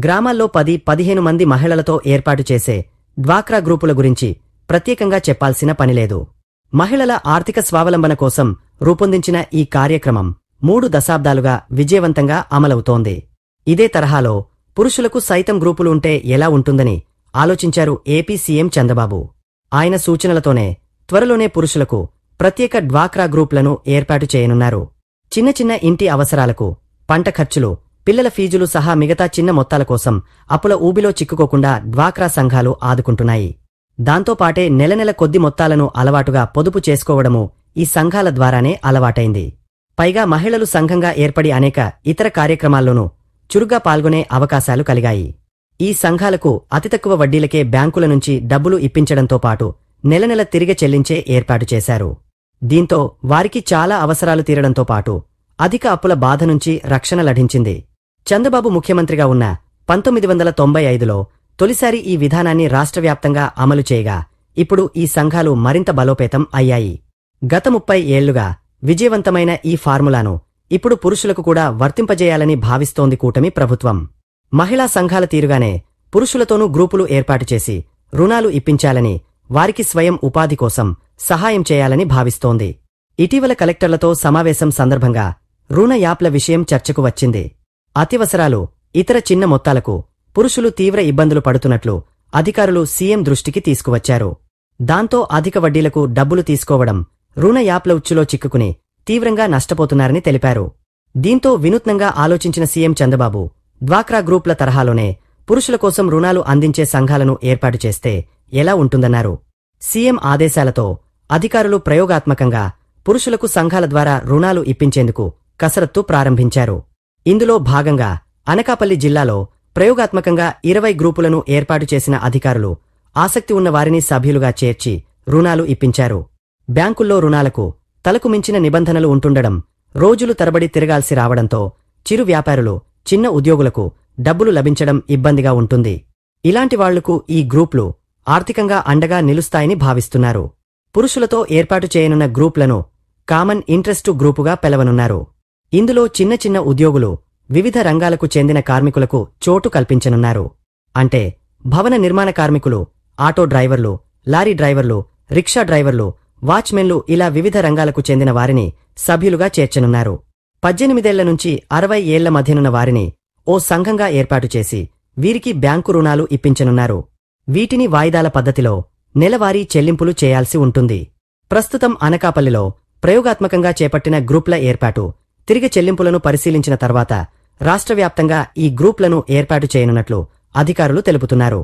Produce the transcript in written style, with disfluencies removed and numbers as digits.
గ్రామాల్లో 10-15 మంది మహిళలతో ఏర్పాటు చేసే డ్వాక్రా గ్రూపుల గురించి ప్రత్యేకంగా చెప్పాల్సిన పనిలేదు. మహిళల ఆర్థిక స్వావలంబన కోసం రూపొందించిన ఈ కార్యక్రమం 3 దశాబ్దాలుగా విజయవంతంగా అమలవుతోంది. ఇదే తరహాలో పురుషులకు సైతం గ్రూపులు ఉంటే ఎలా ఉంటుందని ఆలోచించారు ఏపీ సీఎం చంద్రబాబు. ఆయన సూచనలతోనే త్వరలోనే పురుషులకు ప్రత్యేక డ్వాక్రా గ్రూపులను ఏర్పాటు చేయనున్నారు. చిన్న చిన్న ఇంటి అవసరాలకు, పంట ఖర్చులు, పిల్లల ఫీజులు సహా మిగతా చిన్న మొత్తాల కోసం అప్పుల ఊబిలో చిక్కుకోకుండా డ్వాక్రా సంఘాలు ఆదుకుంటున్నాయి. దాంతోపాటే నెలనెల కొద్ది మొత్తాలను అలవాటుగా పొదుపు చేసుకోవడమూ ఈ సంఘాల ద్వారానే అలవాటైంది. పైగా మహిళలు సంఘంగా ఏర్పడి అనేక ఇతర కార్యక్రమాల్లోనూ చురుగ్గా పాల్గొనే అవకాశాలు కలిగాయి. ఈ సంఘాలకు అతి తక్కువ వడ్డీలకే బ్యాంకుల నుంచి డబ్బులు ఇప్పించడంతో పాటు నెలనెల తిరిగి చెల్లించే ఏర్పాటు చేశారు. దీంతో వారికి చాలా అవసరాలు తీరడంతో పాటు అధిక అప్పుల బాధ నుంచి రక్షణ లభించింది. చంద్రబాబు ముఖ్యమంత్రిగా ఉన్న 1995లో తొలిసారి ఈ విధానాన్ని రాష్ట్రవ్యాప్తంగా అమలు చేయగా ఇప్పుడు ఈ సంఘాలు మరింత బలోపేతం అయ్యాయి. గత 30 ఏళ్లుగా విజయవంతమైన ఈ ఫార్ములాను ఇప్పుడు పురుషులకు కూడా వర్తింపజేయాలని భావిస్తోంది కూటమి ప్రభుత్వం. మహిళా సంఘాల తీరుగానే పురుషులతోనూ గ్రూపులు ఏర్పాటు చేసి రుణాలు ఇప్పించాలని, వారికి స్వయం ఉపాధి కోసం సహాయం చేయాలని భావిస్తోంది. ఇటీవల కలెక్టర్లతో సమావేశం సందర్భంగా రుణ యాప్ల విషయం చర్చకు వచ్చింది. అత్యవసరాలు, ఇతర చిన్న మొత్తాలకు పురుషులు తీవ్ర ఇబ్బందులు పడుతున్నట్లు అధికారులు సీఎం దృష్టికి తీసుకువచ్చారు. దాంతో అధిక వడ్డీలకు డబ్బులు తీసుకోవడం, రుణ యాప్ల ఉచ్చులో చిక్కుకుని తీవ్రంగా నష్టపోతున్నారని తెలిపారు. దీంతో వినూత్నంగా ఆలోచించిన సీఎం చంద్రబాబు డ్వాక్రా గ్రూప్ల తరహాలోనే పురుషుల కోసం రుణాలు అందించే సంఘాలను ఏర్పాటు చేస్తే ఎలా ఉంటుందన్నారు. సీఎం ఆదేశాలతో అధికారులు ప్రయోగాత్మకంగా పురుషులకు సంఘాల ద్వారా రుణాలు ఇప్పించేందుకు కసరత్తు ప్రారంభించారు. ఇందులో భాగంగా అనకాపల్లి జిల్లాలో ప్రయోగాత్మకంగా 20 గ్రూపులను ఏర్పాటు చేసిన అధికారులు ఆసక్తి ఉన్న వారిని సభ్యులుగా చేర్చి రుణాలు ఇప్పించారు. బ్యాంకుల్లో రుణాలకు తలకు మించిన నిబంధనలు ఉంటుండడం, రోజులు తరబడి తిరగాల్సి రావడంతో చిరు వ్యాపారులు, చిన్న ఉద్యోగులకు డబ్బులు లభించడం ఇబ్బందిగా ఉంటుంది. ఇలాంటి వాళ్లకు ఈ గ్రూప్లు ఆర్థికంగా అండగా నిలుస్తాయని భావిస్తున్నారు. పురుషులతో ఏర్పాటు చేయనున్న గ్రూప్లను కామన్ ఇంట్రెస్టు గ్రూపుగా పిలవనున్నారు. ఇందులో చిన్న చిన్న ఉద్యోగులు, వివిధ రంగాలకు చెందిన కార్మికులకు చోటు కల్పించనున్నారు. అంటే భవన నిర్మాణ కార్మికులు, ఆటో డ్రైవర్లు, లారీ డ్రైవర్లు, రిక్షా డ్రైవర్లు, వాచ్మెన్లు ఇలా వివిధ రంగాలకు చెందిన వారిని సభ్యులుగా చేర్చనున్నారు. 18 ఏళ్ల నుంచి 60 ఏళ్ల మధ్యనున్న వారిని ఓ సంఘంగా ఏర్పాటు చేసి వీరికి బ్యాంకు రుణాలు ఇప్పించనున్నారు. వీటిని వాయిదాల పద్ధతిలో నెలవారీ చెల్లింపులు చేయాల్సి ఉంటుంది. ప్రస్తుతం అనకాపల్లిలో ప్రయోగాత్మకంగా చేపట్టిన గ్రూప్ల ఏర్పాటు, తిరిగి చెల్లింపులను పరిశీలించిన తర్వాత రాష్ట్రవ్యాప్తంగా ఈ గ్రూప్లను ఏర్పాటు చేయనున్నట్లు అధికారులు తెలుపుతున్నారు.